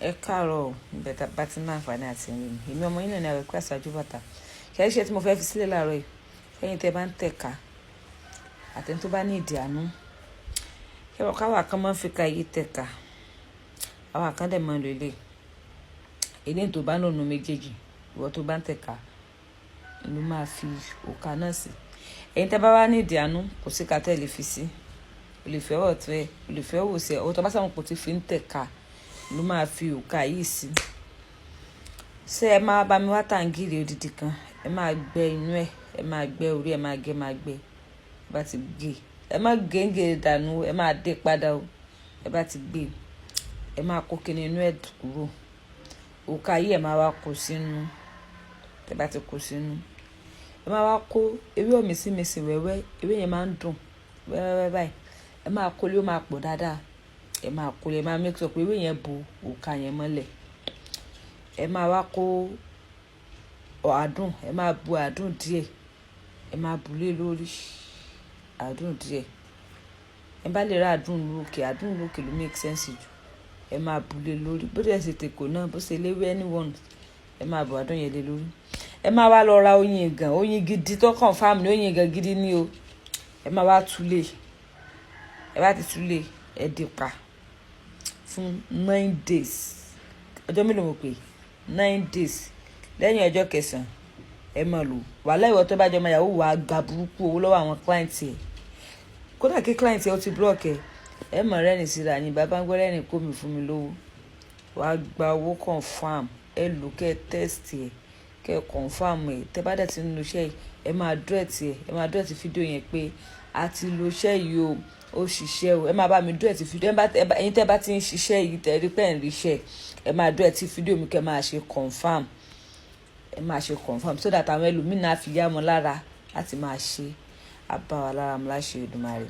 ẹ káàárọ̀ bẹ̀tà bá ti náà àǹfààní àti ẹ̀yìn mi èmi ọmọ yín náà ni àwẹ̀kọ́ àṣáájú bàtà ṣe iṣẹ́ tí mo fẹ́ fi sílẹ̀ láàárọ̀ yìí fẹ́yìn tẹ́ bá ń tẹ̀ka àtẹni tó bá ní ìdí àánú káwa kan máa ń fi ka yìí tẹ̀ka àwọn kan dẹ̀ máa ń lo ilé tó bá lòun méjèèjì ìwọ tó bá ń tẹ̀ka ló máa fi òkà náà sí ẹ̀yin tẹ́ bá wá ní ìdí àánú kò sí ká tẹ́ lè fi sí olùfẹ́ ọ̀tún ẹ̀ olùfẹ́ òwòsẹ̀ ọ̀tọ̀ bá sáwọn kò ti fi ń tẹ̀ka ló máa fi òkà yìí sí ṣé ẹ máa bá mi wá tàǹgìrì odidi kan ẹ máa gbẹ inú ẹ máa gbẹ orí ẹ máa gbẹ bá ti gbé ẹ má gèǹgè dànù ẹ máa dé padà o ẹ bá ti gbé ẹ máa kó kíni inú ẹ kúrò òkà yìí ẹ máa wá kó sínú ẹ bá ti kó sínú ẹ máa wá kó ewé ọ̀mísìmísì wẹ́wẹ́ ewé yẹn máa ń dùn wẹ́wẹ́ báyìí ẹ máa kó lé ó máa pọ̀ dáadáa ẹ máa kó lé ẹ máa make sure pé ewé yẹn bo òkà yẹn mọ́lẹ̀ ẹ máa wá kó àádùn ẹ máa bu àádùn díẹ̀ ẹ máa bù lé lórí àádùn díẹ̀ ẹ bá lè ra àádùn lókè ló make sense jù ẹ máa bù lé lórí bó dẹ̀ ṣe tèkó náà bó ṣe léwé anyone ẹ máa bù àádùn yẹn lé lórí ẹ máa wá lọ ra oyin gidi tó confirm ní oyin gan gidi ní o ẹ máa wá túlé ẹ bá ti túlé ẹ dì pa fún 9 days ọjọ́ mélòó mo pè 9 days lẹ́yìn ọjọ́ kẹsàn-án ẹ máa lò wàhálà ìwọ tó bá jọ máa yàwó wàá gba burúkú owó lọ́wọ́ àwọn client ẹ̀ kódà kí client ẹ̀ ó ti block ẹ mọ̀ rẹ́rìn síra ni bàbá ń gbọ́ rẹ́rìn kó mi fún mi lówó wàá gba owó confam ẹ lò kẹ́ test ẹ̀ kẹ́ confam ẹ̀ tẹ́ bá dẹ̀ ti ń lo iṣẹ́ yìí ẹ máa dúrẹ́tì fídíò yẹn pé a ti lo iṣẹ́ yìí o ó ṣiṣẹ́ o ẹ máa bá mi dúrẹ́tì fídíò ẹ̀yin tẹ́ bá ti ń ṣiṣẹ́ yìí tẹ́ rí pẹ́ ń ríṣẹ́ ẹ máa dúrẹ́tì fídíò mi kẹ́ máa ṣe confam so that àwọn ẹlòmíràn á fi yá wọn lára láti máa ṣe àbáwá lára mi láṣẹ Èdùmàrè.